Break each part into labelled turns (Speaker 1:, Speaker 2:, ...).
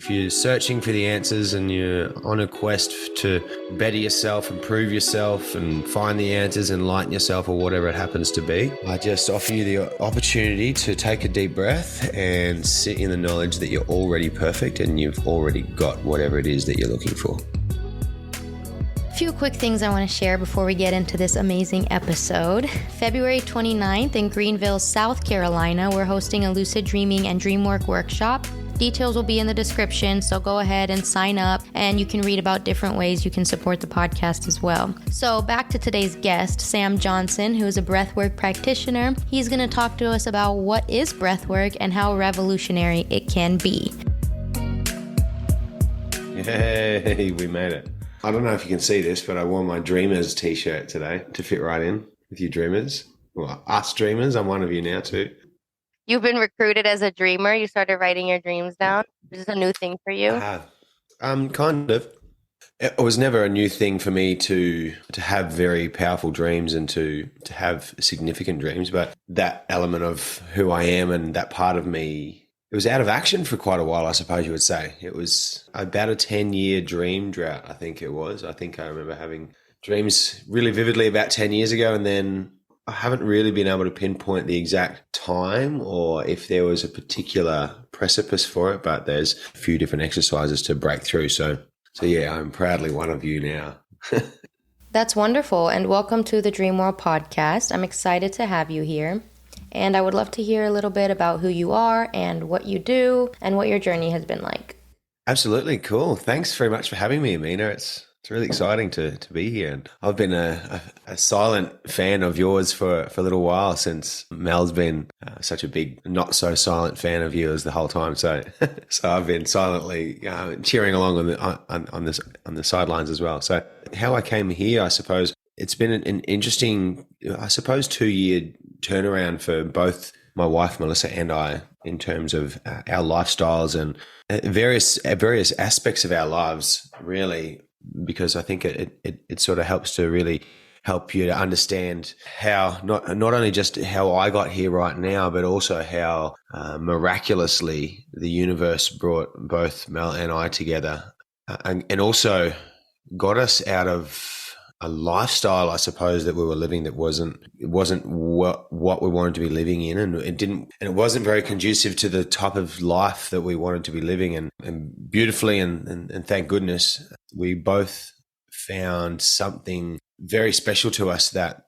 Speaker 1: If you're searching for the answers and you're on a quest to better yourself, improve yourself and find the answers, enlighten yourself or whatever it happens to be, I just offer you the opportunity to take a deep breath and sit in the knowledge that you're already perfect and you've already got whatever it is that you're looking for.
Speaker 2: A few quick things I want to share before we get into this amazing episode. February 29th in Greenville, South Carolina, we're hosting a lucid dreaming and dreamwork workshop. Details will be in the description, so go ahead and sign up, and you can read about different ways you can support the podcast as well. So back to today's guest, Sam Johnson, who is a breathwork practitioner. He's going to talk to us about what is breathwork and how revolutionary it can be.
Speaker 1: Yay, we made it. I don't know if you can see this, but I wore my Dreamers t-shirt today to fit right in with you dreamers. Well, us dreamers, I'm one of you now too.
Speaker 3: You've been recruited as a dreamer. You started writing your dreams down. Is this a new thing for you?
Speaker 1: I have. Kind of. It was never a new thing for me to have very powerful dreams and to have significant dreams, but that element of who I am and that part of me, it was out of action for quite a while, I suppose you would say. It was about a 10-year dream drought, I think it was. I think I remember having dreams really vividly about 10 years ago, and then I haven't really been able to pinpoint the exact time or if there was a particular precipice for it, but there's a few different exercises to break through. So yeah, I'm proudly one of you now.
Speaker 2: That's wonderful, and welcome to the Dream World podcast. I'm excited to have you here, and I would love to hear a little bit about who you are and what you do and what your journey has been like.
Speaker 1: Absolutely. Cool. Thanks very much for having me, Amina. It's really exciting to be here. And I've been a silent fan of yours for a little while, since Mel's been such a big, not so silent fan of yours the whole time. So I've been silently cheering along on the sidelines as well. So how I came here, I suppose it's been an interesting, 2-year turnaround for both my wife Melissa and I, in terms of our lifestyles and various aspects of our lives, really. Because I think it sort of helps to really help you to understand how not only just how I got here right now, but also how miraculously the universe brought both Mel and I together, and also got us out of a lifestyle, I suppose, that we were living that wasn't what we wanted to be living in, and it wasn't very conducive to the type of life that we wanted to be living. And beautifully and thank goodness we both found something very special to us that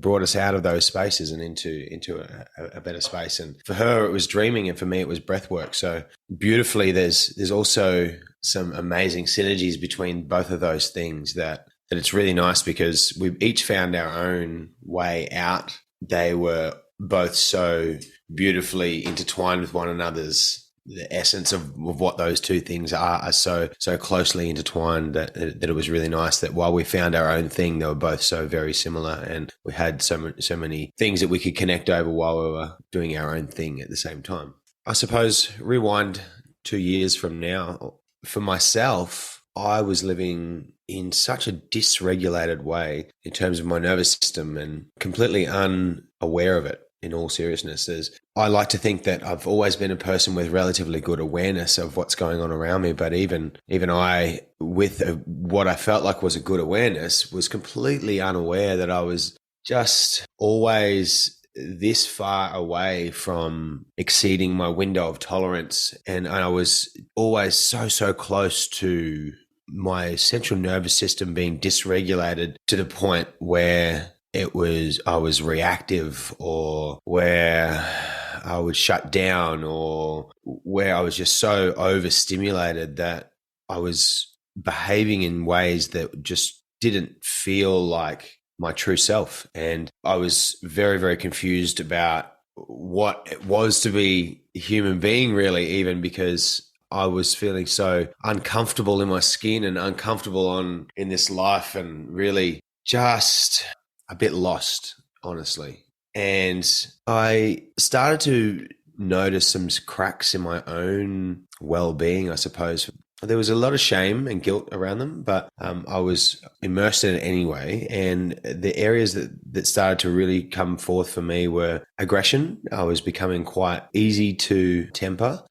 Speaker 1: brought us out of those spaces and into a better space. And for her it was dreaming, and for me it was breathwork. So beautifully there's also some amazing synergies between both of those things that it's really nice, because we each found our own way out. They were both so beautifully intertwined with one another's, the essence of what those two things are so closely intertwined that it was really nice that while we found our own thing, they were both so very similar, and we had so many things that we could connect over while we were doing our own thing at the same time. I suppose rewind 2 years from now, for myself, I was living in such a dysregulated way in terms of my nervous system and completely unaware of it, in all seriousness. I like to think that I've always been a person with relatively good awareness of what's going on around me, but even I, with what I felt like was a good awareness, was completely unaware that I was just always this far away from exceeding my window of tolerance. And I was always so close to my central nervous system being dysregulated to the point where I was reactive, or where I would shut down, or where I was just so overstimulated that I was behaving in ways that just didn't feel like my true self. And I was very, very confused about what it was to be a human being, really, even because I was feeling so uncomfortable in my skin and uncomfortable in this life, and really just a bit lost, honestly. And I started to notice some cracks in my own well-being, I suppose. There was a lot of shame and guilt around them, but I was immersed in it anyway. And the areas that started to really come forth for me were aggression. I was becoming quite easy to temper.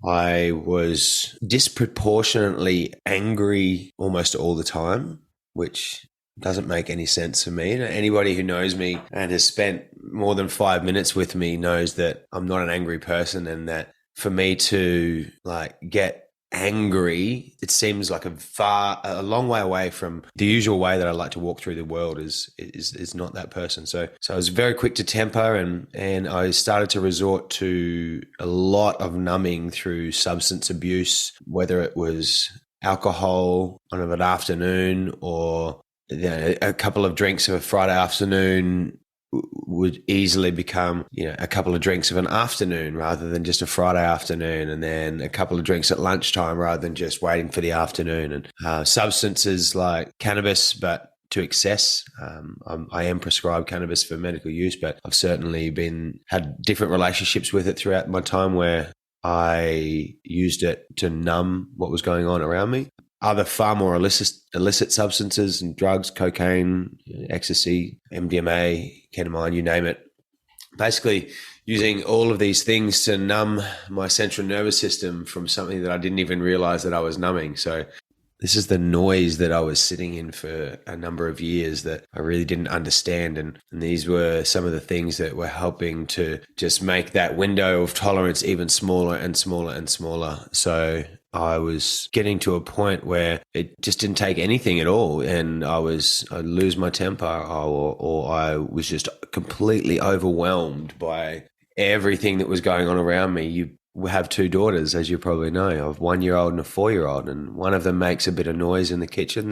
Speaker 1: I was disproportionately angry almost all the time, which doesn't make any sense for me. Anybody who knows me and has spent more than 5 minutes with me knows that I'm not an angry person, and that for me to get angry, it seems like a long way away from the usual way that I like to walk through the world is not that person. So I was very quick to temper, and I started to resort to a lot of numbing through substance abuse, whether it was alcohol on an afternoon or a couple of drinks of a Friday afternoon would easily become, a couple of drinks of an afternoon rather than just a Friday afternoon, and then a couple of drinks at lunchtime rather than just waiting for the afternoon. And substances like cannabis, but to excess. I am prescribed cannabis for medical use, but I've certainly had different relationships with it throughout my time where I used it to numb what was going on around me. Other far more illicit substances and drugs, cocaine, ecstasy, MDMA, ketamine, you name it. Basically using all of these things to numb my central nervous system from something that I didn't even realize that I was numbing. So this is the noise that I was sitting in for a number of years that I really didn't understand. And these were some of the things that were helping to just make that window of tolerance even smaller and smaller and smaller. So I was getting to a point where it just didn't take anything at all. And I'd lose my temper, or I was just completely overwhelmed by everything that was going on around me. We have two daughters, as you probably know. I have a 1-year-old and a 4-year-old, and one of them makes a bit of noise in the kitchen.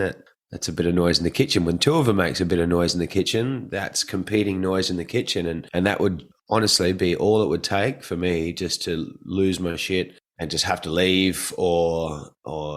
Speaker 1: That's a bit of noise in the kitchen. When two of them makes a bit of noise in the kitchen, that's competing noise in the kitchen. And that would honestly be all it would take for me just to lose my shit and just have to leave or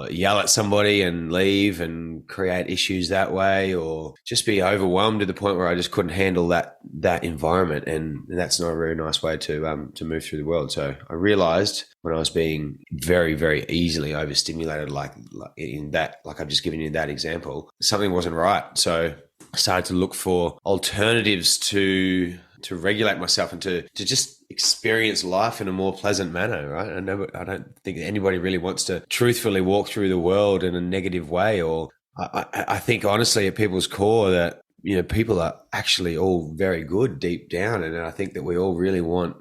Speaker 1: yell at somebody and leave and create issues that way, or just be overwhelmed to the point where I just couldn't handle that environment. And that's not a very nice way to move through the world. So I realized when I was being very, very easily overstimulated, like I've just given you that example, something wasn't right. So I started to look for alternatives to regulate myself and to just experience life in a more pleasant manner, right? I don't think anybody really wants to truthfully walk through the world in a negative way. Or I think honestly at people's core that, people are actually all very good deep down. And I think that we all really want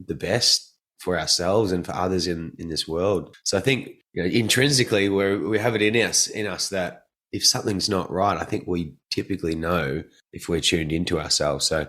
Speaker 1: the best for ourselves and for others in this world. So I think, intrinsically we have it in us that if something's not right, I think we typically know if we're tuned into ourselves. So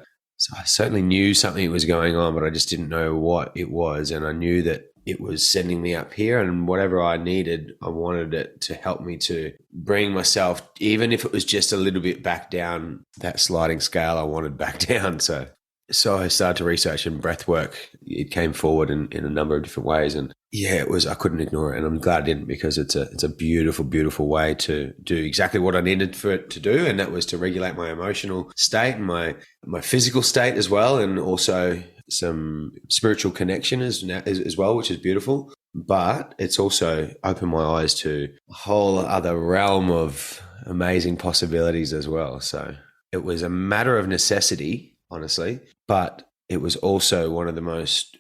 Speaker 1: I certainly knew something was going on, but I just didn't know what it was. And I knew that it was sending me up here, and whatever I needed, I wanted it to help me to bring myself, even if it was just a little bit back down that sliding scale I wanted back down. So I started to research, and breathwork, it came forward in a number of different ways. And yeah, I couldn't ignore it. And I'm glad I didn't, because it's a beautiful, beautiful way to do exactly what I needed for it to do. And that was to regulate my emotional state and my physical state as well. And also some spiritual connection as well, which is beautiful. But it's also opened my eyes to a whole other realm of amazing possibilities as well. So it was a matter of necessity, honestly, but it was also one of the most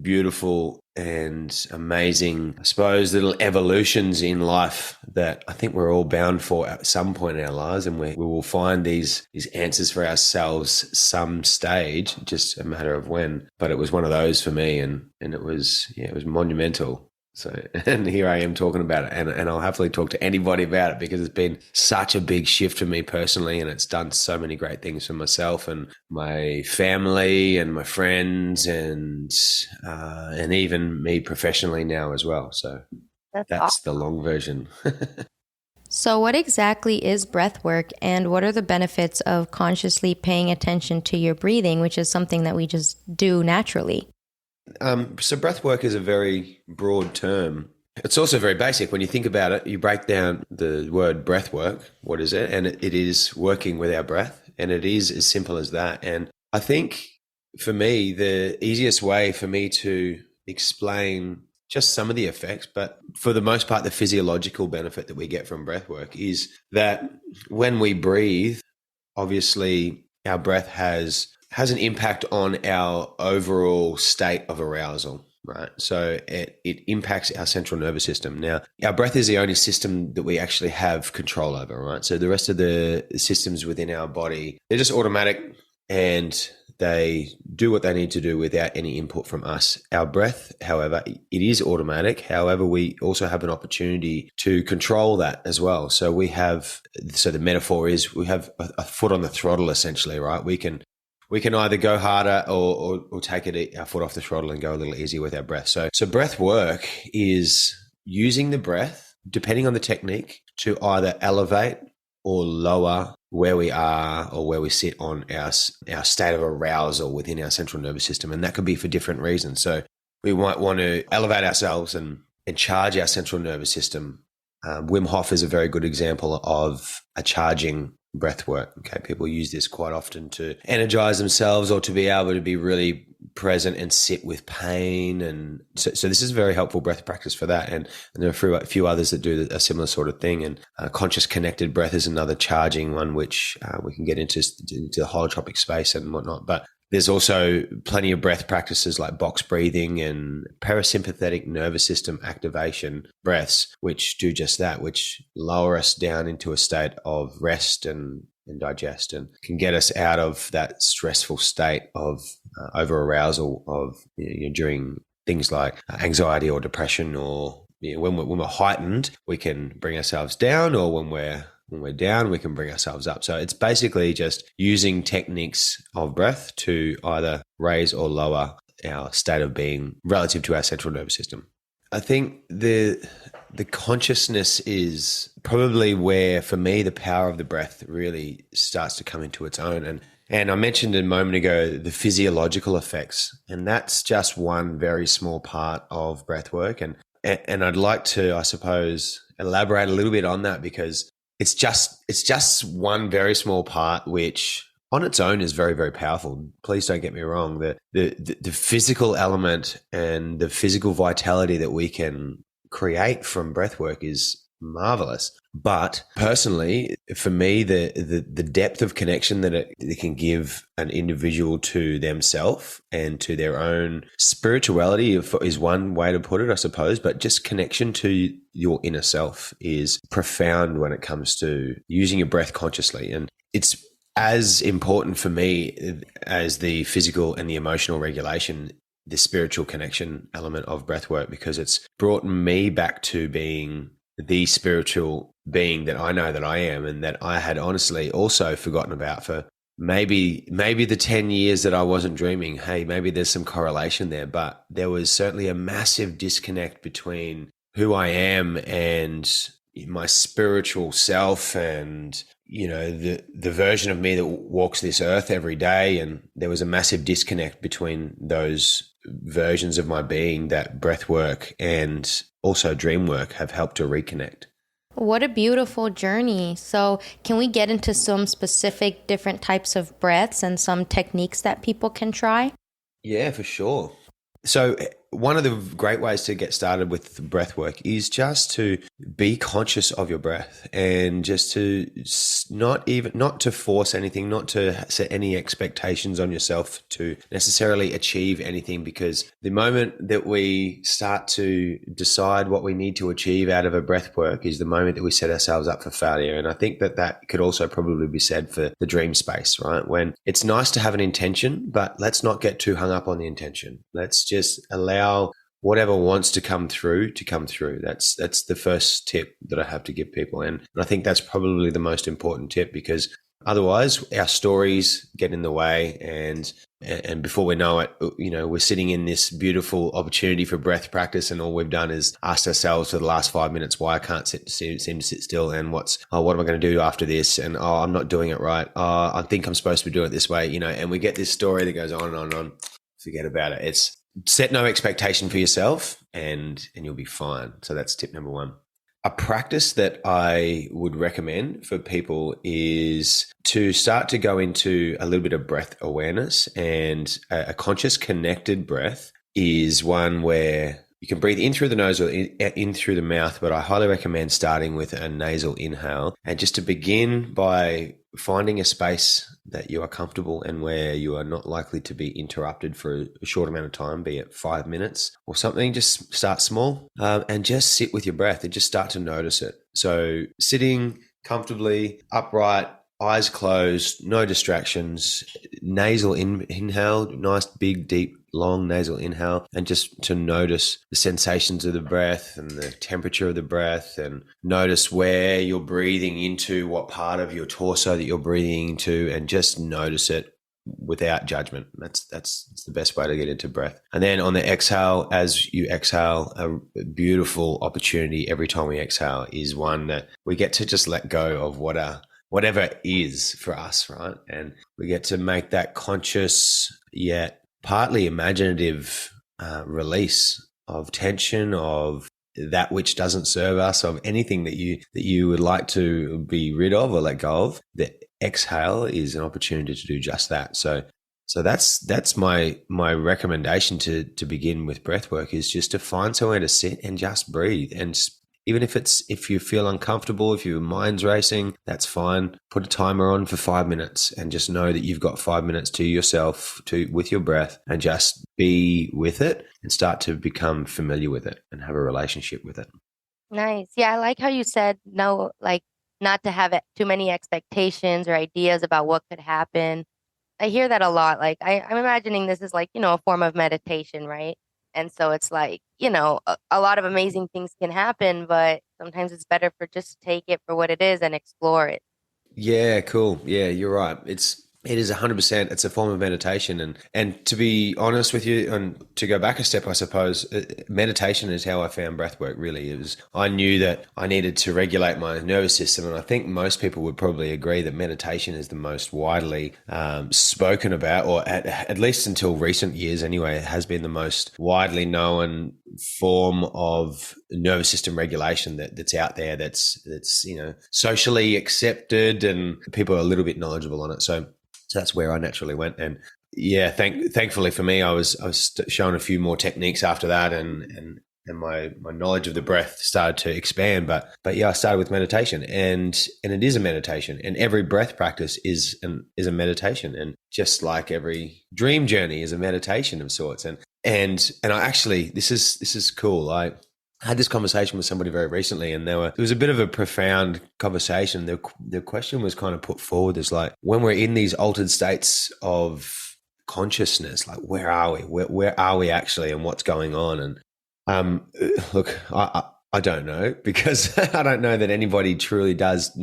Speaker 1: beautiful and amazing, I suppose, little evolutions in life that I think we're all bound for at some point in our lives, and we will find these answers for ourselves some stage, just a matter of when. But it was one of those for me, and it was monumental. So, and here I am talking about it, and I'll happily talk to anybody about it, because it's been such a big shift for me personally, and it's done so many great things for myself and my family and my friends, and even me professionally now as well. So that's awesome. The long version.
Speaker 2: So what exactly is breathwork, and what are the benefits of consciously paying attention to your breathing, which is something that we just do naturally?
Speaker 1: So breathwork is a very broad term. It's also very basic. When you think about it, you break down the word breathwork. What is it? And it is working with our breath, and it is as simple as that. And I think for me, the easiest way for me to explain just some of the effects, but for the most part, the physiological benefit that we get from breathwork is that when we breathe, obviously our breath has an impact on our overall state of arousal. right? So it impacts our central nervous system. Now, our breath is the only system that we actually have control over, right? So the rest of the systems within our body, they're just automatic and they do what they need to do without any input from us. Our breath, however, it is automatic. However, we also have an opportunity to control that as well. So the metaphor is we have a foot on the throttle essentially, right? We can either go harder or take our foot off the throttle and go a little easier with our breath. So breath work is using the breath, depending on the technique, to either elevate or lower where we are or where we sit on our state of arousal within our central nervous system. And that could be for different reasons. So we might want to elevate ourselves and charge our central nervous system. Wim Hof is a very good example of a charging breath work. Okay, people use this quite often to energize themselves or to be able to be really present and sit with pain. And so this is a very helpful breath practice for that. And there are a few others that do a similar sort of thing. And conscious connected breath is another charging one, which we can get into the holotropic space and whatnot. But there's also plenty of breath practices like box breathing and parasympathetic nervous system activation breaths, which do just that, which lower us down into a state of rest and digest and can get us out of that stressful state of over arousal of during things like anxiety or depression, or when we're heightened, we can bring ourselves down, or when we're down, we can bring ourselves up. So it's basically just using techniques of breath to either raise or lower our state of being relative to our central nervous system. I think the consciousness is probably where, for me, the power of the breath really starts to come into its own. And I mentioned a moment ago the physiological effects, and that's just one very small part of breath work. And I'd like to, I suppose, elaborate a little bit on that, because it's just one very small part, which on its own is very, very powerful. Please don't get me wrong. The physical element and the physical vitality that we can create from breath work is marvelous. But personally, for me, the depth of connection that it can give an individual to themselves and to their own spirituality is one way to put it, I suppose. But just connection to your inner self is profound when it comes to using your breath consciously. And it's as important for me as the physical and the emotional regulation, the spiritual connection element of breath work, because it's brought me back to being the spiritual being that I know that I am, and that I had honestly also forgotten about for maybe the 10 years that I wasn't dreaming. Hey, maybe there's some correlation there, but there was certainly a massive disconnect between who I am and my spiritual self and, the version of me that walks this earth every day. And there was a massive disconnect between those versions of my being that breath work and also dream work have helped to reconnect.
Speaker 2: What a beautiful journey. So can we get into some specific different types of breaths and some techniques that people can try?
Speaker 1: Yeah, for sure. So one of the great ways to get started with breath work is just to be conscious of your breath, and just to not to force anything, not to set any expectations on yourself to necessarily achieve anything, because the moment that we start to decide what we need to achieve out of a breath work is the moment that we set ourselves up for failure. And I think that could also probably be said for the dream space, right? When it's nice to have an intention, but let's not get too hung up on the intention. Let's just allow whatever wants to come through. That's the first tip that I have to give people. And I think that's probably the most important tip, because otherwise our stories get in the way, and before we know it, we're sitting in this beautiful opportunity for breath practice, and all we've done is asked ourselves for the last 5 minutes why I can't seem to sit still, and what am I going to do after this, and I'm not doing it right, I think I'm supposed to be doing it this way, and we get this story that goes on and on and on. Forget about it. It's set no expectation for yourself, and you'll be fine. So that's tip number one. A practice that I would recommend for people is to start to go into a little bit of breath awareness, and a conscious connected breath is one where you can breathe in through the nose or in through the mouth, but I highly recommend starting with a nasal inhale. And just to begin by finding a space that you are comfortable and where you are not likely to be interrupted for a short amount of time, be it 5 minutes or something. Just start small and just sit with your breath and just start to notice it. So sitting comfortably, upright, eyes closed, no distractions, nasal inhale, nice, big, deep, long nasal inhale, and just to notice the sensations of the breath and the temperature of the breath, and notice where you're breathing into, what part of your torso that you're breathing into, and just notice it without judgment. That's the best way to get into breath. And then on the exhale, as you exhale, a beautiful opportunity every time we exhale is one that we get to just let go of whatever is for us, right? And we get to make that conscious yet partly imaginative release of tension, of that which doesn't serve us, of anything that you would like to be rid of or let go of. The exhale is an opportunity to do just that. So that's my recommendation to begin with breath work, is just to find somewhere to sit and just breathe. And even if you feel uncomfortable, if your mind's racing, that's fine. Put a timer on for 5 minutes and just know that you've got 5 minutes to yourself, with your breath, and just be with it and start to become familiar with it and have a relationship with it.
Speaker 3: Nice. Yeah, I like how you said no, like not to have too many expectations or ideas about what could happen. I hear that a lot. Like I'm imagining this is like, a form of meditation, right? And so it's like, a lot of amazing things can happen, but sometimes it's better for just to take it for what it is and explore it.
Speaker 1: Yeah, cool. Yeah, you're right. It is 100%. It's a form of meditation, and to be honest with you, and to go back a step, I suppose, meditation is how I found breathwork. Really, I knew that I needed to regulate my nervous system, and I think most people would probably agree that meditation is the most widely spoken about, or at least until recent years, anyway, it has been the most widely known form of nervous system regulation that's out there. That's socially accepted, and people are a little bit knowledgeable on it. So that's where I naturally went. And yeah, thankfully for me, I was shown a few more techniques after that, and my knowledge of the breath started to expand. But yeah, I started with meditation, and it is a meditation, and every breath practice is a meditation, and just like every dream journey is a meditation of sorts. And I actually, this is cool. I had this conversation with somebody very recently, and it was a bit of a profound conversation. The question was kind of put forward as like, when we're in these altered states of consciousness, like where are we? Where are we actually, and what's going on? And look, I don't know, because I don't know that anybody truly does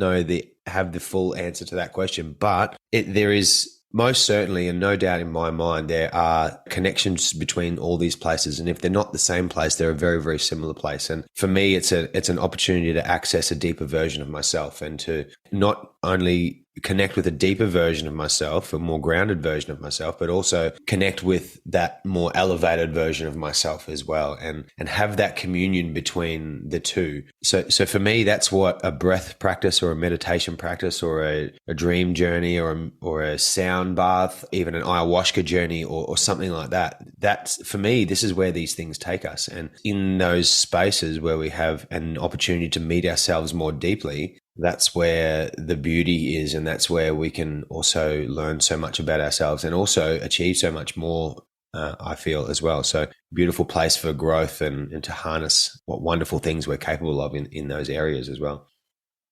Speaker 1: have the full answer to that question. But there is most certainly, and no doubt in my mind, there are connections between all these places. And if they're not the same place, they're a very, very similar place. And for me, it's an opportunity to access a deeper version of myself, and to not only connect with a deeper version of myself, a more grounded version of myself, but also connect with that more elevated version of myself as well, and have that communion between the two. So for me, that's what a breath practice or a meditation practice or a dream journey or a sound bath, even an ayahuasca journey or something like that. That's, for me, this is where these things take us. And in those spaces where we have an opportunity to meet ourselves more deeply, that's where the beauty is, and that's where we can also learn so much about ourselves and also achieve so much more, I feel, as well. So beautiful place for growth and to harness what wonderful things we're capable of in those areas as well.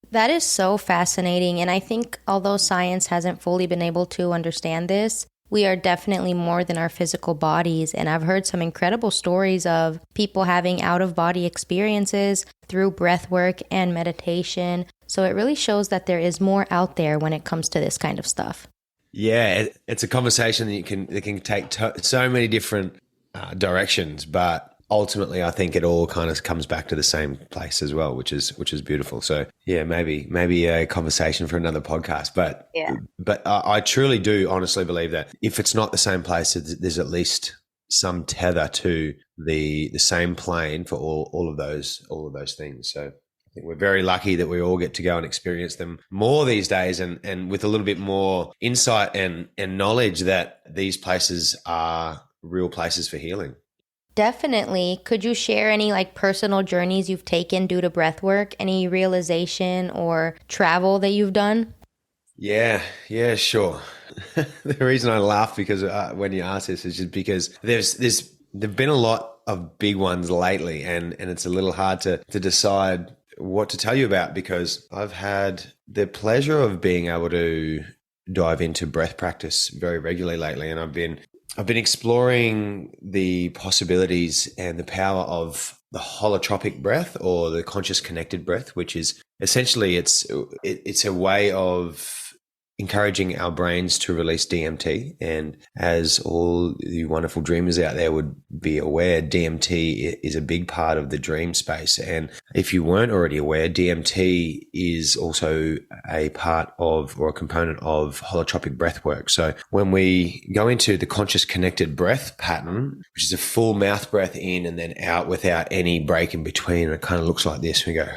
Speaker 2: That is so fascinating. And I think although science hasn't fully been able to understand this, we are definitely more than our physical bodies. And I've heard some incredible stories of people having out-of-body experiences through breath work and meditation. So it really shows that there is more out there when it comes to this kind of stuff.
Speaker 1: Yeah, it's a conversation that can take so many different directions, but ultimately, I think it all kind of comes back to the same place as well, which is beautiful. So yeah, maybe a conversation for another podcast. But
Speaker 3: Yeah.
Speaker 1: But I truly do honestly believe that if it's not the same place, there's at least some tether to the same plane for all of those things. So I think we're very lucky that we all get to go and experience them more these days, and with a little bit more insight and knowledge that these places are real places for healing.
Speaker 2: definitely. Could you share any like personal journeys you've taken due to breath work? Any realization or travel that you've done?
Speaker 1: Yeah, sure. The reason I laugh because when you ask this is just because there've been a lot of big ones lately, and it's a little hard to decide what to tell you about because I've had the pleasure of being able to dive into breath practice very regularly lately, and I've been exploring the possibilities and the power of the holotropic breath or the conscious connected breath, which is essentially it's a way of encouraging our brains to release DMT. And as all the wonderful dreamers out there would be aware, DMT is a big part of the dream space. And if you weren't already aware, DMT is also a part of or a component of holotropic breath work. So when we go into the conscious connected breath pattern, which is a full mouth breath in and then out without any break in between, it kind of looks like this. We go,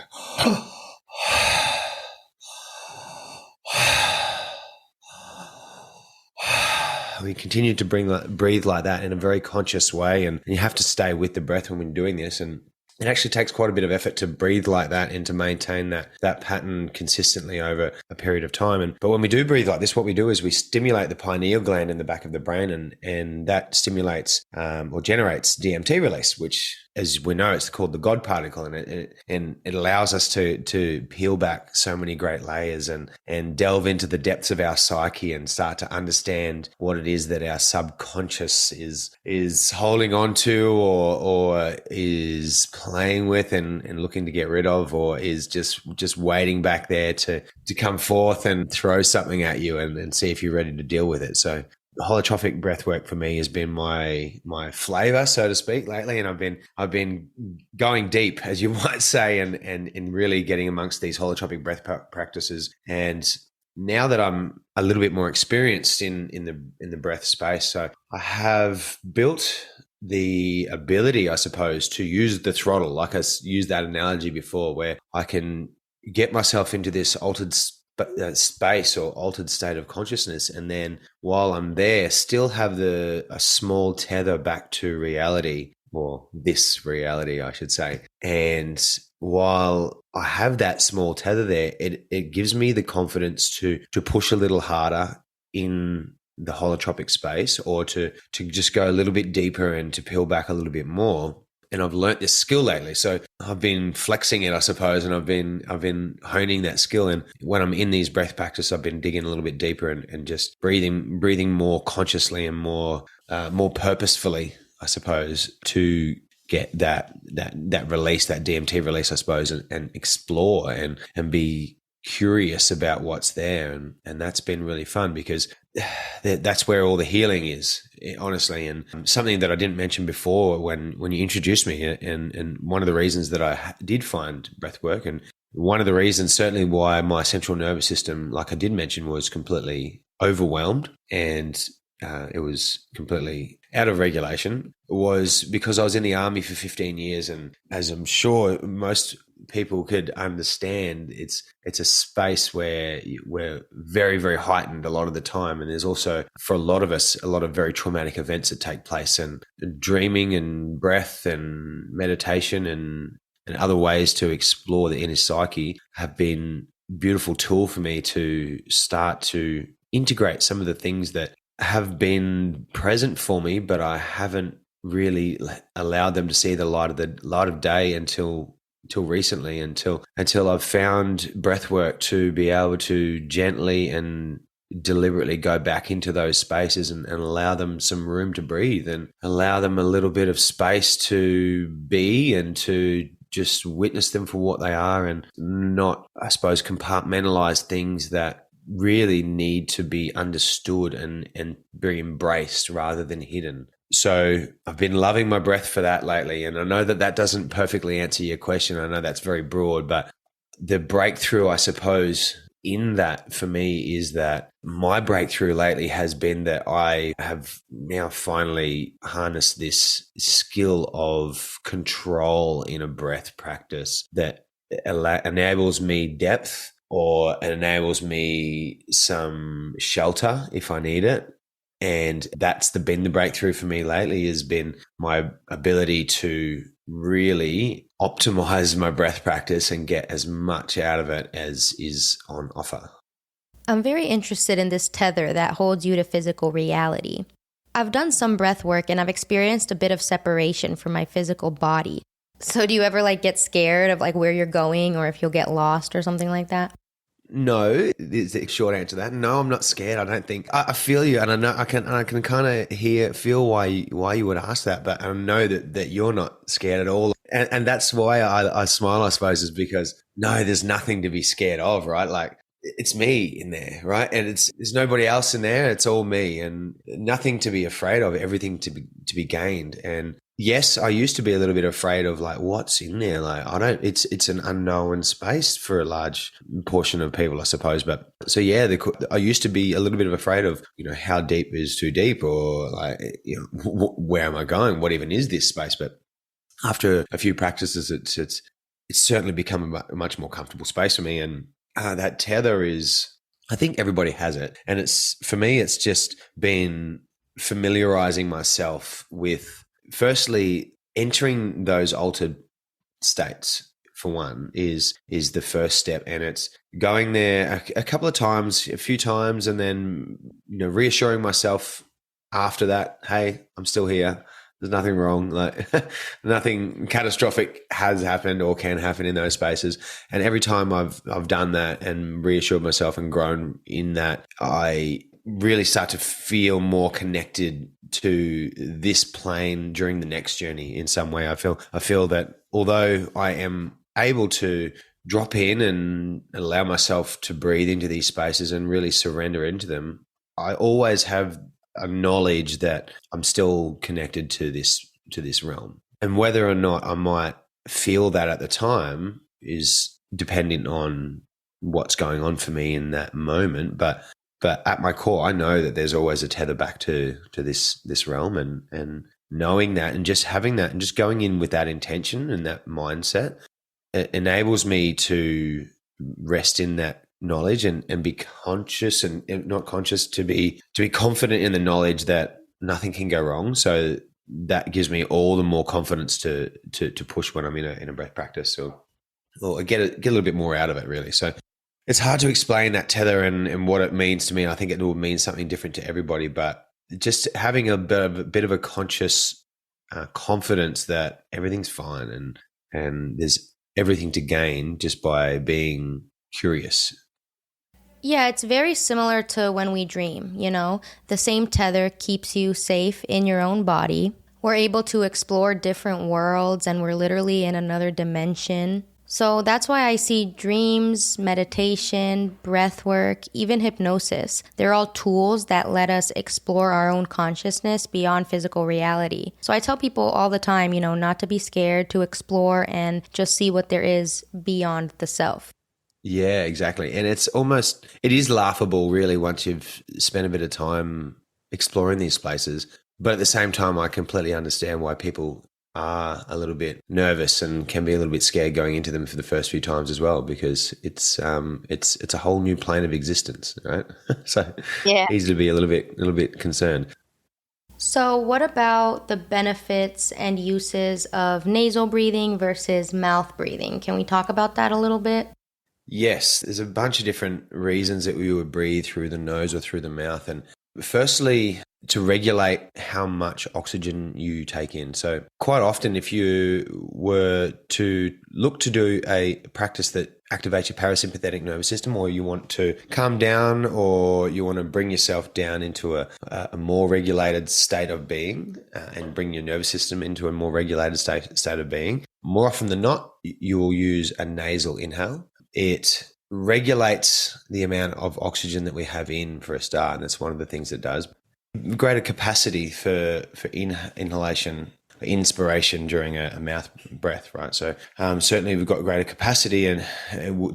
Speaker 1: we continue to breathe like that in a very conscious way, and you have to stay with the breath when we're doing this. And it actually takes quite a bit of effort to breathe like that and to maintain that pattern consistently over a period of time. But when we do breathe like this, what we do is we stimulate the pineal gland in the back of the brain, and that stimulates or generates DMT release, which, as we know, it's called the God particle, and it allows us to peel back so many great layers and delve into the depths of our psyche and start to understand what it is that our subconscious is holding on to or is playing with and looking to get rid of, or is just waiting back there to come forth and throw something at you and see if you're ready to deal with it. So holotropic breathwork for me has been my flavor, so to speak, lately, and I've been going deep, as you might say, and really getting amongst these holotropic breath practices. And now that I'm a little bit more experienced in the breath space, so I have built the ability, I suppose, to use the throttle, like I used that analogy before, where I can get myself into this altered space or altered state of consciousness, and then while I'm there still have a small tether back to reality, or this reality I should say. And while I have that small tether there, it gives me the confidence to push a little harder in the holotropic space, or to just go a little bit deeper and to peel back a little bit more. And I've learnt this skill lately. So I've been flexing it, I suppose, and I've been honing that skill. And when I'm in these breath practice, I've been digging a little bit deeper and just breathing more consciously and more purposefully, I suppose, to get that release, that DMT release, I suppose, and explore and be curious about what's there. And that's been really fun because that's where all the healing is, honestly. And something that I didn't mention before when you introduced me, and one of the reasons that I did find breath work, and one of the reasons certainly why my central nervous system, like I did mention, was completely overwhelmed and it was completely out of regulation, was because I was in the army for 15 years. And as I'm sure most people could understand, it's a space where we're very, very heightened a lot of the time. And there's also, for a lot of us, a lot of very traumatic events that take place, and dreaming and breath and meditation and other ways to explore the inner psyche have been a beautiful tool for me to start to integrate some of the things that have been present for me, but I haven't really allowed them to see the light of day until recently, until I've found breath work to be able to gently and deliberately go back into those spaces and allow them some room to breathe and allow them a little bit of space to be and to just witness them for what they are, and not, I suppose, compartmentalize things that really need to be understood and be embraced rather than hidden. So I've been loving my breath for that lately. And I know that doesn't perfectly answer your question. I know that's very broad, but the breakthrough, I suppose, in that for me is that my breakthrough lately has been that I have now finally harnessed this skill of control in a breath practice that enables me depth, or it enables me some shelter if I need it. And that's been the breakthrough for me lately, has been my ability to really optimize my breath practice and get as much out of it as is on offer.
Speaker 2: I'm very interested in this tether that holds you to physical reality. I've done some breath work and I've experienced a bit of separation from my physical body. So do you ever get scared of where you're going or if you'll get lost or something like that?
Speaker 1: No, is the short answer to that. No, I'm not scared. I don't think. I feel you, and I know I can kind of feel why you would ask that, but I know that you're not scared at all, and that's why I smile. I suppose is because no, there's nothing to be scared of, right? Like it's me in there, right? And there's nobody else in there. It's all me, and nothing to be afraid of. Everything to be gained. And yes, I used to be a little bit afraid of what's in there. It's an unknown space for a large portion of people, I suppose. But so yeah, I used to be a little bit afraid of, how deep is too deep, or where am I going? What even is this space? But after a few practices, it's certainly become a much more comfortable space for me. And that tether is, I think everybody has it. And for me, it's just been familiarizing myself with, firstly, entering those altered states, for one, is the first step. And it's going there a couple of times, a few times, and then, reassuring myself after that, hey, I'm still here. There's nothing wrong. Nothing catastrophic has happened or can happen in those spaces. And every time I've done that and reassured myself and grown in that, I really start to feel more connected to this plane during the next journey in some way. I feel that although I am able to drop in and allow myself to breathe into these spaces and really surrender into them, I always have a knowledge that I'm still connected to this realm. And whether or not I might feel that at the time is dependent on what's going on for me in that moment. But at my core, I know that there's always a tether back to this realm, and knowing that and just having that and just going in with that intention and that mindset, it enables me to rest in that knowledge and be conscious and not conscious, to be confident in the knowledge that nothing can go wrong. So that gives me all the more confidence to push when I'm in a breath practice or get a little bit more out of it, really. So it's hard to explain that tether and what it means to me. I think it will mean something different to everybody, but just having a bit of a conscious confidence that everything's fine and there's everything to gain just by being curious.
Speaker 2: Yeah, it's very similar to when we dream, The same tether keeps you safe in your own body. We're able to explore different worlds and we're literally in another dimension. So that's why I see dreams, meditation, breath work, even hypnosis. They're all tools that let us explore our own consciousness beyond physical reality. So I tell people all the time, not to be scared, to explore and just see what there is beyond the self.
Speaker 1: Yeah, exactly. And it is laughable, really, once you've spent a bit of time exploring these places. But at the same time, I completely understand why people are a little bit nervous and can be a little bit scared going into them for the first few times as well, because it's a whole new plane of existence, right? So
Speaker 3: Yeah.
Speaker 1: easy to be a little bit concerned.
Speaker 2: So what about the benefits and uses of nasal breathing versus mouth breathing? Can we talk about that a little bit?
Speaker 1: Yes, there's a bunch of different reasons that we would breathe through the nose or through the mouth. And firstly, to regulate how much oxygen you take in. So quite often, if you were to look to do a practice that activates your parasympathetic nervous system, or you want to calm down, or you want to bring yourself down into a more regulated state of being and bring your nervous system into a more regulated state of being, more often than not, you will use a nasal inhale. It regulates the amount of oxygen that we have in for a start, and that's one of the things it does. Greater capacity for inhalation, inspiration during a mouth breath, right? So certainly we've got greater capacity and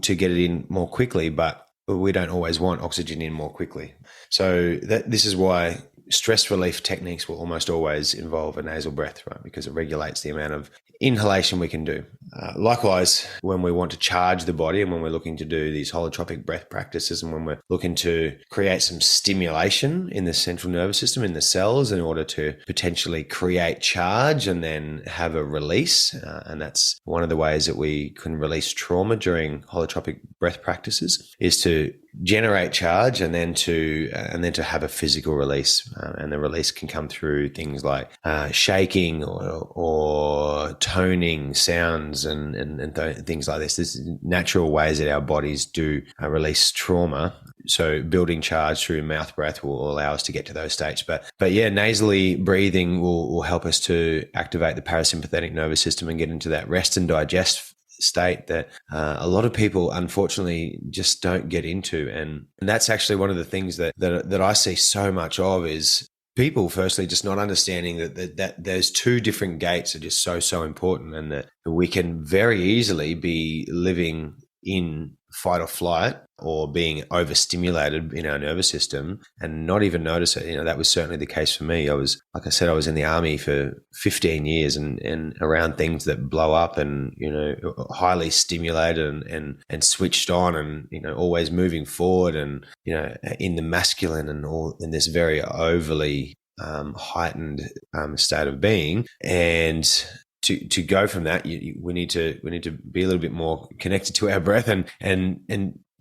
Speaker 1: to get it in more quickly, but we don't always want oxygen in more quickly. So this is why stress relief techniques will almost always involve a nasal breath, right? Because it regulates the amount of inhalation we can do. Likewise, when we want to charge the body and when we're looking to do these holotropic breath practices and when we're looking to create some stimulation in the central nervous system, in the cells, in order to potentially create charge and then have a release. And that's one of the ways that we can release trauma during holotropic breath practices, is to generate charge and then to have a physical release. And the release can come through things like shaking or toning sounds and things like this. There's natural ways that our bodies do release trauma. So building charge through mouth breath will allow us to get to those states. But yeah, nasally breathing will help us to activate the parasympathetic nervous system and get into that rest and digest state that a lot of people unfortunately just don't get into. And that's actually one of the things that I see so much of, is people firstly just not understanding that there's two different gates are just so important, and that we can very easily be living in fight or flight or being overstimulated in our nervous system and not even notice it. That was certainly the case for me. I was in the army for 15 years and around things that blow up and, highly stimulated and switched on and, always moving forward and, in the masculine and all in this very overly heightened state of being. And to go from that, we need to be a little bit more connected to our breath and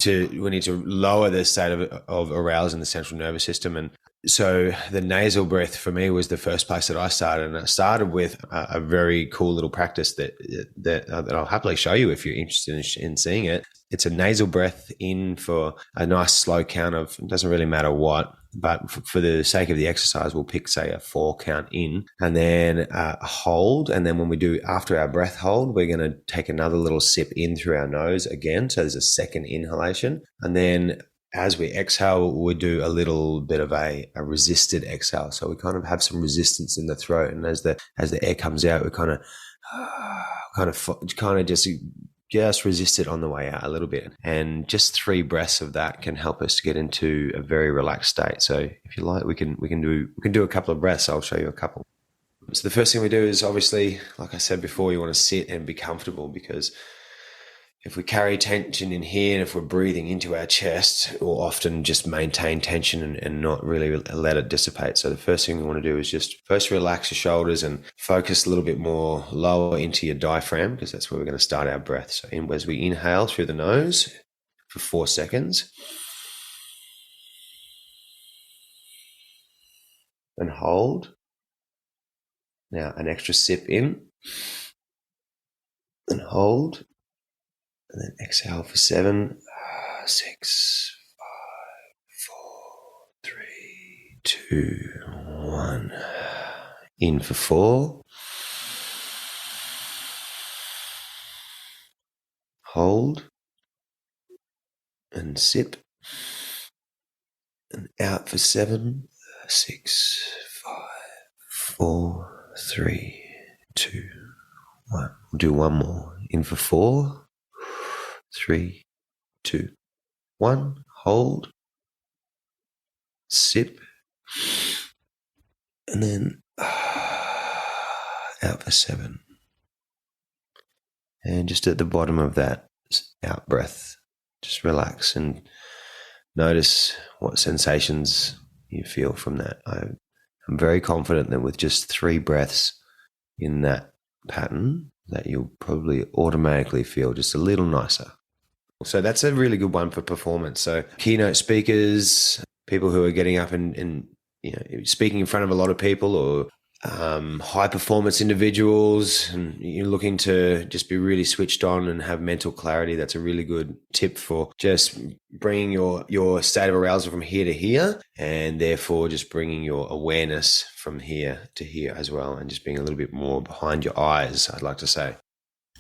Speaker 1: we need to lower the state of arousal in the central nervous system. And so the nasal breath for me was the first place that I started, and I started with a very cool little practice that I'll happily show you if you're interested in seeing it. It's a nasal breath in for a nice slow count of, it doesn't really matter what, but for the sake of the exercise, we'll pick, say, a 4 count in, and then hold. And then when we do after our breath hold, we're going to take another little sip in through our nose again. So there's a second inhalation. And then as we exhale, we do a little bit of a resisted exhale. So we kind of have some resistance in the throat. And as the air comes out, we kind of just resist it on the way out a little bit. And just 3 breaths of that can help us to get into a very relaxed state. So if you like, we can do a couple of breaths. I'll show you a couple. So the first thing we do is, obviously, like I said before, you want to sit and be comfortable, because if we carry tension in here and if we're breathing into our chest, we'll often just maintain tension and not really let it dissipate. So the first thing we want to do is just first relax your shoulders and focus a little bit more lower into your diaphragm, because that's where we're going to start our breath. So as we inhale through the nose for 4 seconds and hold. Now an extra sip in and hold. And then exhale for 7, 6, 5, 4, 3, 2, 1. In for 4. Hold. And sip. And out for 7, 6, 5, 4, 3, 2, 1. We'll do one more. In for 4. 3, 2, 1. Hold. Sip. And then out for 7. And just at the bottom of that out breath, just relax and notice what sensations you feel from that. I'm very confident that with just 3 breaths in that pattern, that you'll probably automatically feel just a little nicer. So that's a really good one for performance. So keynote speakers, people who are getting up and speaking in front of a lot of people, or high performance individuals, and you're looking to just be really switched on and have mental clarity. That's a really good tip for just bringing your state of arousal from here to here, and therefore just bringing your awareness from here to here as well, and just being a little bit more behind your eyes, I'd like to say.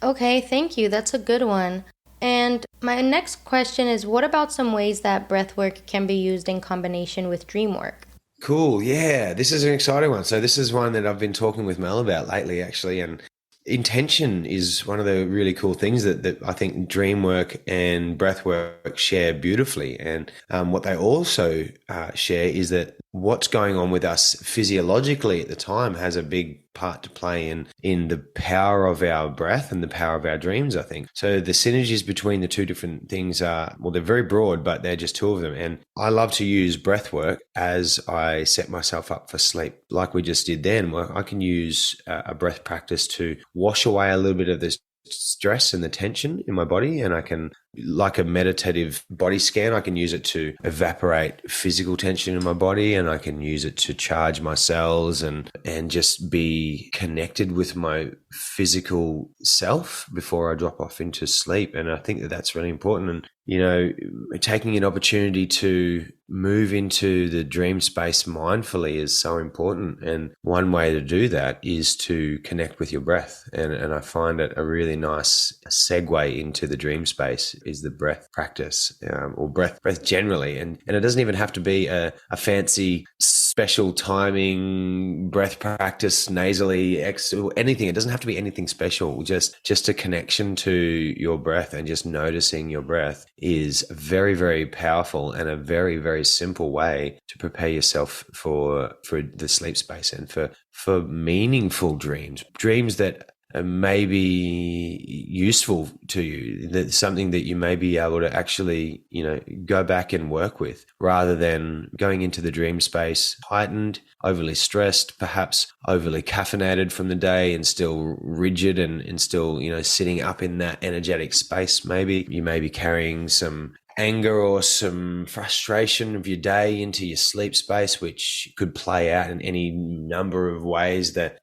Speaker 2: Okay, thank you. That's a good one. And my next question is, what about some ways that breathwork can be used in combination with dream work?
Speaker 1: Cool. Yeah, this is an exciting one. So this is one that I've been talking with Mel about lately, actually. And intention is one of the really cool things that I think dream work and breath work share beautifully. And what they also share is that what's going on with us physiologically at the time has a big part to play in the power of our breath and the power of our dreams, I think. So the synergies between the two different things are, well, they're very broad, but they're just two of them. And I love to use breath work as I set myself up for sleep, like we just did then. I can use a breath practice to wash away a little bit of this stress and the tension in my body, and I can, like a meditative body scan, I can use it to evaporate physical tension in my body, and I can use it to charge my cells and just be connected with my physical self before I drop off into sleep. And I think that that's really important. And taking an opportunity to move into the dream space mindfully is so important. And one way to do that is to connect with your breath. And I find it a really nice segue into the dream space is the breath practice, or breath generally. And it doesn't even have to be a fancy special timing breath practice, nasally, anything. It doesn't have to be anything special. Just a connection to your breath and just noticing your breath is very, very powerful and a very, very simple way to prepare yourself for the sleep space and for meaningful dreams that may be useful to you, that's something that you may be able to actually, go back and work with, rather than going into the dream space heightened, overly stressed, perhaps overly caffeinated from the day and still rigid and still, sitting up in that energetic space. Maybe you may be carrying some anger or some frustration of your day into your sleep space, which could play out in any number of ways that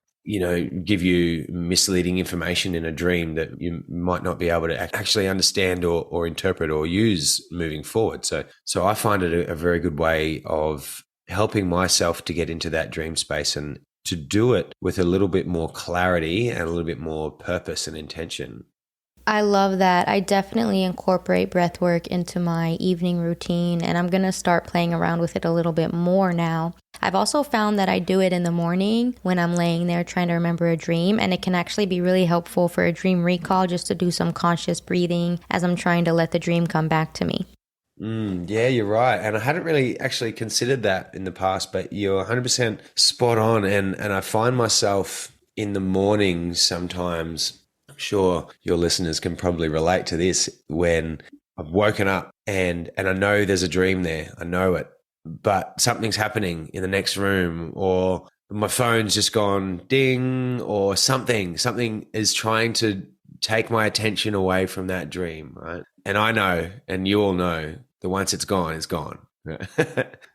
Speaker 1: give you misleading information in a dream that you might not be able to actually understand or interpret or use moving forward. So I find it a very good way of helping myself to get into that dream space and to do it with a little bit more clarity and a little bit more purpose and intention.
Speaker 2: I love that. I definitely incorporate breath work into my evening routine, and I'm going to start playing around with it a little bit more now. I've also found that I do it in the morning when I'm laying there trying to remember a dream, and it can actually be really helpful for a dream recall, just to do some conscious breathing as I'm trying to let the dream come back to me.
Speaker 1: Yeah, you're right. And I hadn't really actually considered that in the past, but you're 100% spot on. And I find myself in the mornings sometimes, I'm sure your listeners can probably relate to this, when I've woken up and I know there's a dream there. I know it, but something's happening in the next room, or my phone's just gone ding, or something is trying to take my attention away from that dream, right? And I know, and you all know, that once it's gone, it's gone.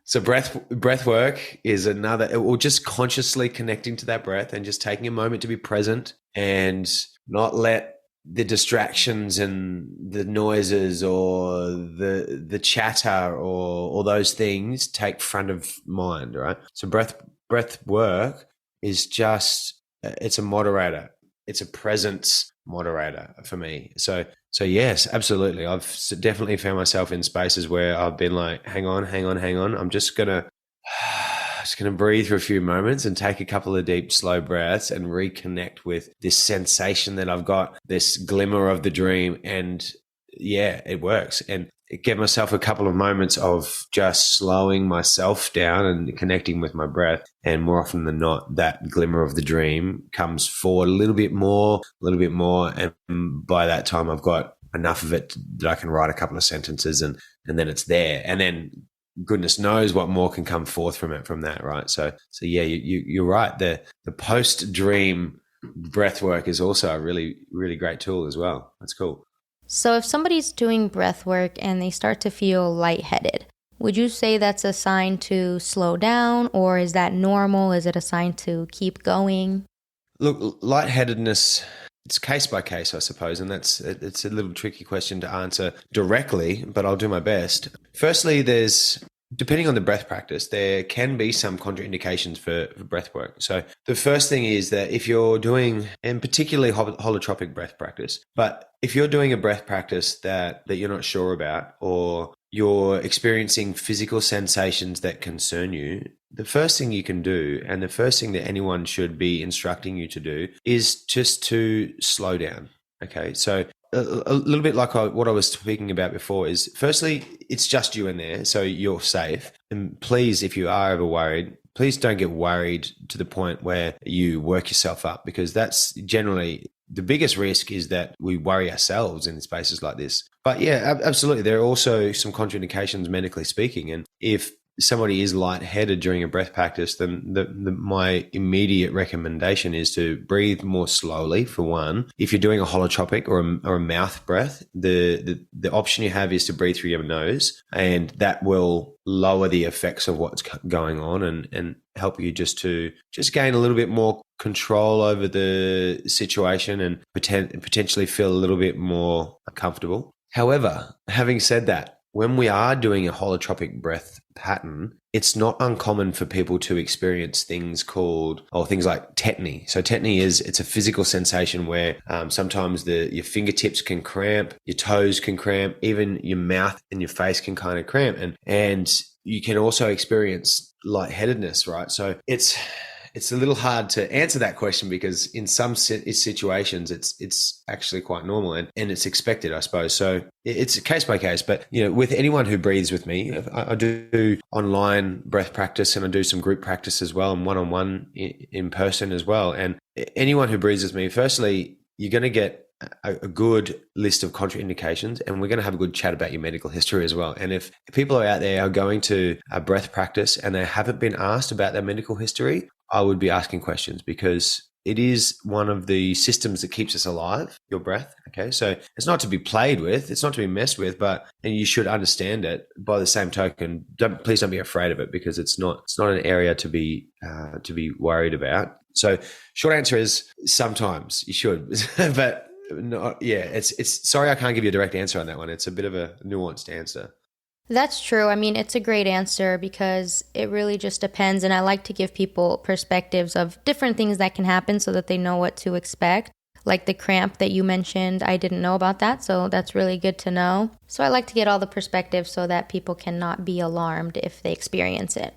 Speaker 1: So breath work is another, or just consciously connecting to that breath and just taking a moment to be present and not let the distractions and the noises or the chatter or all those things take front of mind, right? So breath work is just, it's a moderator. It's a presence moderator for me. So yes, absolutely. I've definitely found myself in spaces where I've been like, hang on. I'm just gonna breathe for a few moments and take a couple of deep, slow breaths and reconnect with this sensation that I've got, this glimmer of the dream. And yeah, it works. And give myself a couple of moments of just slowing myself down and connecting with my breath. And more often than not, that glimmer of the dream comes forward a little bit more. And by that time, I've got enough of it that I can write a couple of sentences and then it's there. And then goodness knows what more can come forth from that, right? So yeah, you're right. The post-dream breath work is also a really, really great tool as well. That's cool.
Speaker 2: So if somebody's doing breath work and they start to feel lightheaded, would you say that's a sign to slow down, or is that normal? Is it a sign to keep going?
Speaker 1: Look, lightheadedness, it's case by case, I suppose, and it's a little tricky question to answer directly, but I'll do my best. Firstly, depending on the breath practice, there can be some contraindications for breath work. So the first thing is that if you're doing, and particularly holotropic breath practice, but if you're doing a breath practice that you're not sure about, or you're experiencing physical sensations that concern you, the first thing you can do, and the first thing that anyone should be instructing you to do, is just to slow down. Okay, so a little bit like what I was speaking about before is, firstly, it's just you in there, so you're safe. and please, if you are ever worried, please don't get worried to the point where you work yourself up, because that's generally the biggest risk, is that we worry ourselves in spaces like this. But yeah, absolutely. There are also some contraindications medically speaking. And if somebody is lightheaded during a breath practice, then my immediate recommendation is to breathe more slowly, for one. If you're doing a holotropic or a mouth breath, the option you have is to breathe through your nose, and that will lower the effects of what's going on and help you just gain a little bit more control over the situation and potentially feel a little bit more comfortable. However, having said that, when we are doing a holotropic breath pattern, it's not uncommon for people to experience things like tetany. So tetany it's a physical sensation where sometimes your fingertips can cramp, your toes can cramp, even your mouth and your face can kind of cramp, and you can also experience lightheadedness, right? So it's a little hard to answer that question, because in some situations it's actually quite normal and it's expected, I suppose. So it's a case by case. But with anyone who breathes with me, I do online breath practice, and I do some group practice as well, and one-on-one in person as well. And anyone who breathes with me, firstly, you're going to get a good list of contraindications, and we're going to have a good chat about your medical history as well. And if people are out there are going to a breath practice and they haven't been asked about their medical history, I would be asking questions, because it is one of the systems that keeps us alive, your breath. Okay. So it's not to be played with, it's not to be messed with, and you should understand it. By the same token, please don't be afraid of it, because it's not an area to be worried about. So short answer is sometimes you should, but no, yeah, it's sorry, I can't give you a direct answer on that one. It's a bit of a nuanced answer.
Speaker 2: That's true. I mean, it's a great answer, because it really just depends. And I like to give people perspectives of different things that can happen so that they know what to expect. Like the cramp that you mentioned, I didn't know about that. So that's really good to know. So I like to get all the perspectives so that people cannot be alarmed if they experience it.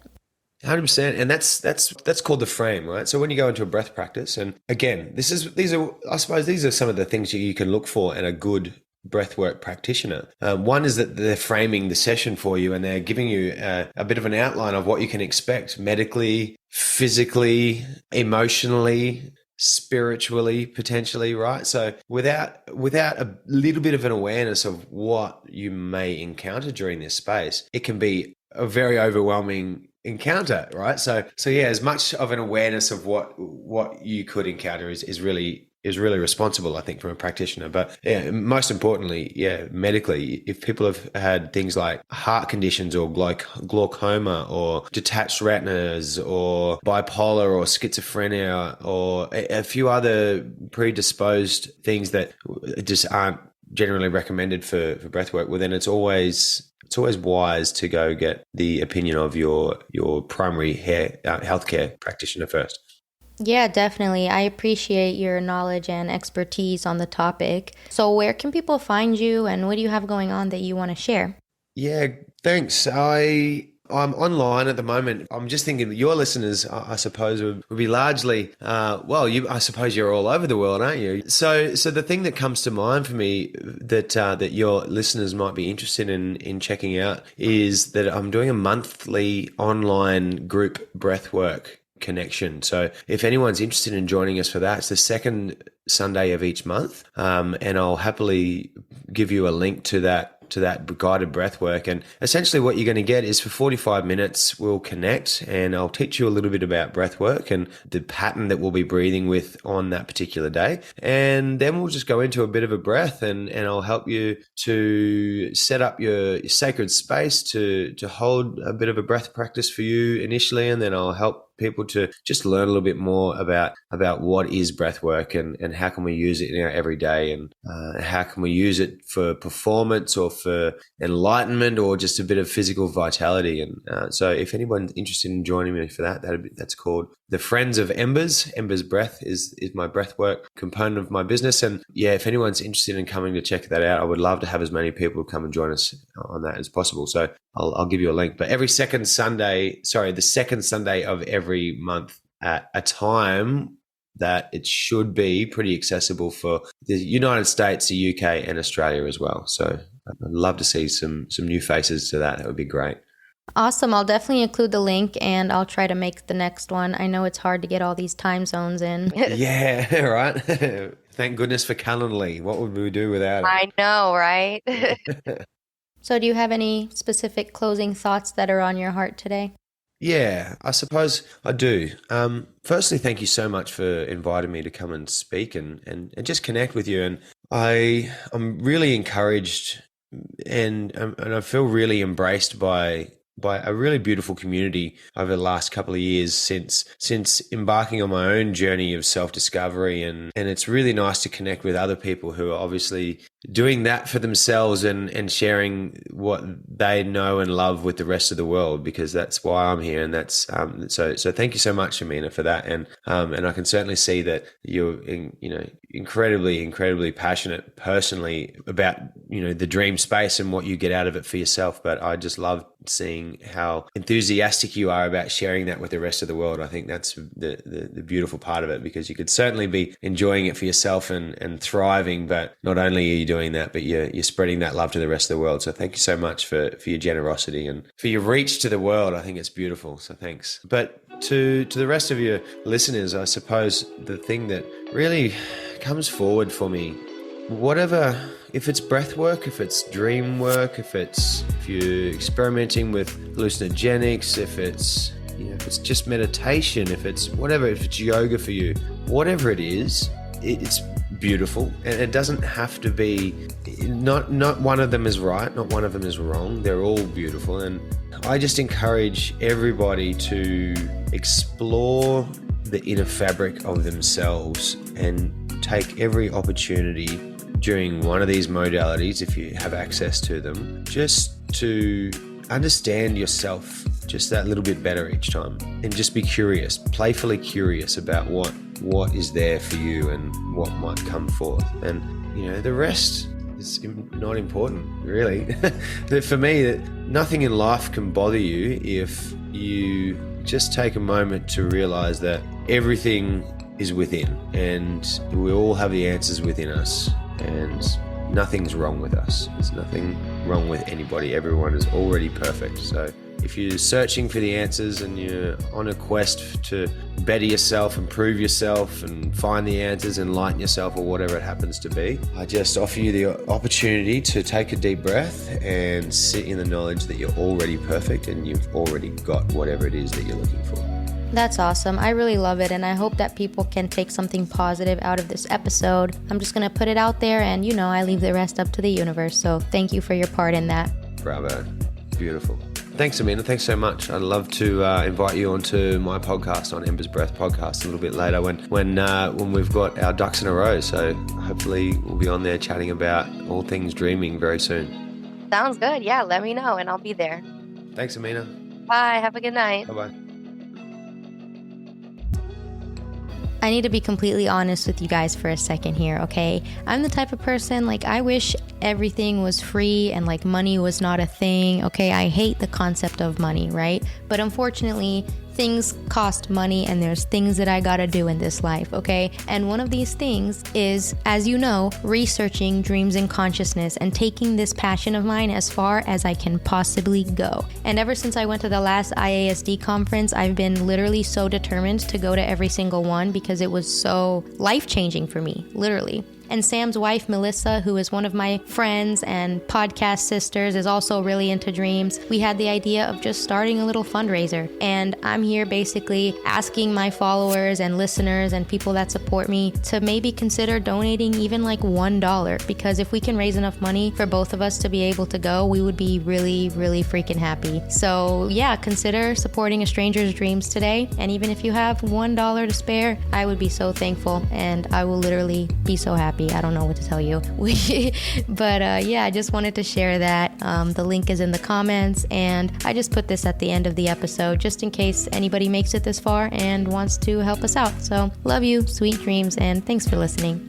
Speaker 1: 100%. And that's called the frame, right? So when you go into a breath practice, and again, these are some of the things you can look for in a good breathwork practitioner. One is that they're framing the session for you, and they're giving you a bit of an outline of what you can expect medically, physically, emotionally, spiritually, potentially, right? So without a little bit of an awareness of what you may encounter during this space, it can be a very overwhelming encounter, right? So yeah, as much of an awareness of what you could encounter is really responsible, I think, from a practitioner. But yeah, most importantly, yeah, medically, if people have had things like heart conditions or glaucoma or detached retinas or bipolar or schizophrenia or a few other predisposed things that just aren't generally recommended for breathwork, well, then it's always wise to go get the opinion of your primary healthcare practitioner first.
Speaker 2: Yeah, definitely. I appreciate your knowledge and expertise on the topic. So where can people find you, and what do you have going on that you want to share?
Speaker 1: Yeah, thanks. I'm online at the moment. I'm just thinking that your listeners, I suppose, would be largely, I suppose you're all over the world, aren't you? So the thing that comes to mind for me that your listeners might be interested in checking out is that I'm doing a monthly online group breathwork connection. So if anyone's interested in joining us for that, it's the second Sunday of each month, and I'll happily give you a link to that guided breath work. And essentially what you're going to get is, for 45 minutes, we'll connect and I'll teach you a little bit about breath work and the pattern that we'll be breathing with on that particular day. And then we'll just go into a bit of a breath, and I'll help you to set up your sacred space to hold a bit of a breath practice for you initially. And then I'll help people to just learn a little bit more about what is breath work and how can we use it in our everyday, and how can we use it for performance or for enlightenment or just a bit of physical vitality. And so if anyone's interested in joining me for that's called the Friends of Embers. Embers Breath is my breath work component of my business. And yeah, if anyone's interested in coming to check that out, I would love to have as many people come and join us on that as possible. So I'll give you a link. But the second Sunday of every month at a time that it should be pretty accessible for the United States, the UK, and Australia as well. So I'd love to see some new faces to that. That would be great.
Speaker 2: Awesome. I'll definitely include the link and I'll try to make the next one. I know it's hard to get all these time zones in.
Speaker 1: Yeah, right. Thank goodness for Calendly. What would we do without it?
Speaker 3: I know, right?
Speaker 2: So do you have any specific closing thoughts that are on your heart today?
Speaker 1: Yeah, I suppose I do. Firstly, thank you so much for inviting me to come and speak and just connect with you. And I'm really encouraged and I feel really embraced by a really beautiful community over the last couple of years since embarking on my own journey of self-discovery, and it's really nice to connect with other people who are obviously doing that for themselves and sharing what they know and love with the rest of the world, because that's why I'm here. And that's so thank you so much, Amina, for that. And I can certainly see that you're incredibly passionate personally about the dream space and what you get out of it for yourself. But I just love seeing how enthusiastic you are about sharing that with the rest of the world. I think that's the beautiful part of it, because you could certainly be enjoying it for yourself and thriving, but not only are you doing that, but you're spreading that love to the rest of the world. So thank you so much for your generosity and for your reach to the world. I think it's beautiful. So thanks. But to the rest of your listeners, I suppose the thing that really comes forward for me, whatever, if it's breath work, if it's dream work, if you're experimenting with hallucinogenics, if it's just meditation, if it's whatever, if it's yoga for you, whatever it is, it's beautiful. And it doesn't have to be, not one of them is right, not one of them is wrong. They're all beautiful. And I just encourage everybody to explore the inner fabric of themselves and take every opportunity during one of these modalities, if you have access to them, just to understand yourself just that little bit better each time, and just be curious, playfully curious about what is there for you and what might come forth. And the rest is not important, really. For me, nothing in life can bother you if you just take a moment to realize that everything is within, and we all have the answers within us, and nothing's wrong with us. There's nothing wrong with anybody. Everyone is already perfect. So if you're searching for the answers and you're on a quest to better yourself, improve yourself, and find the answers, enlighten yourself, or whatever it happens to be, I just offer you the opportunity to take a deep breath and sit in the knowledge that you're already perfect and you've already got whatever it is that you're looking for.
Speaker 2: That's awesome. I really love it, and I hope that people can take something positive out of this episode. I'm just going to put it out there, and I leave the rest up to the universe. So thank you for your part in that.
Speaker 1: Bravo. Beautiful. Thanks, Amina. Thanks so much. I'd love to invite you onto my podcast, on Ember's Breath podcast, a little bit later when we've got our ducks in a row. So hopefully we'll be on there chatting about all things dreaming very soon.
Speaker 3: Sounds good. Yeah, let me know and I'll be there.
Speaker 1: Thanks, Amina.
Speaker 3: Bye. Have a good night.
Speaker 1: Bye-bye.
Speaker 2: I need to be completely honest with you guys for a second here, okay? I'm the type of person, I wish everything was free and money was not a thing, okay? I hate the concept of money, right? But unfortunately, things cost money, and there's things that I gotta do in this life, okay? And one of these things is, as you know, researching dreams and consciousness and taking this passion of mine as far as I can possibly go. And ever since I went to the last IASD conference, I've been literally so determined to go to every single one because it was so life-changing for me, literally. And Sam's wife, Melissa, who is one of my friends and podcast sisters, is also really into dreams. We had the idea of just starting a little fundraiser. And I'm here basically asking my followers and listeners and people that support me to maybe consider donating even $1, because if we can raise enough money for both of us to be able to go, we would be really, really freaking happy. So yeah, consider supporting a stranger's dreams today. And even if you have $1 to spare, I would be so thankful, and I will literally be so happy. I don't know what to tell you. But I just wanted to share that. The link is in the comments, and I just put this at the end of the episode just in case anybody makes it this far and wants to help us out. So love you, sweet dreams, and thanks for listening.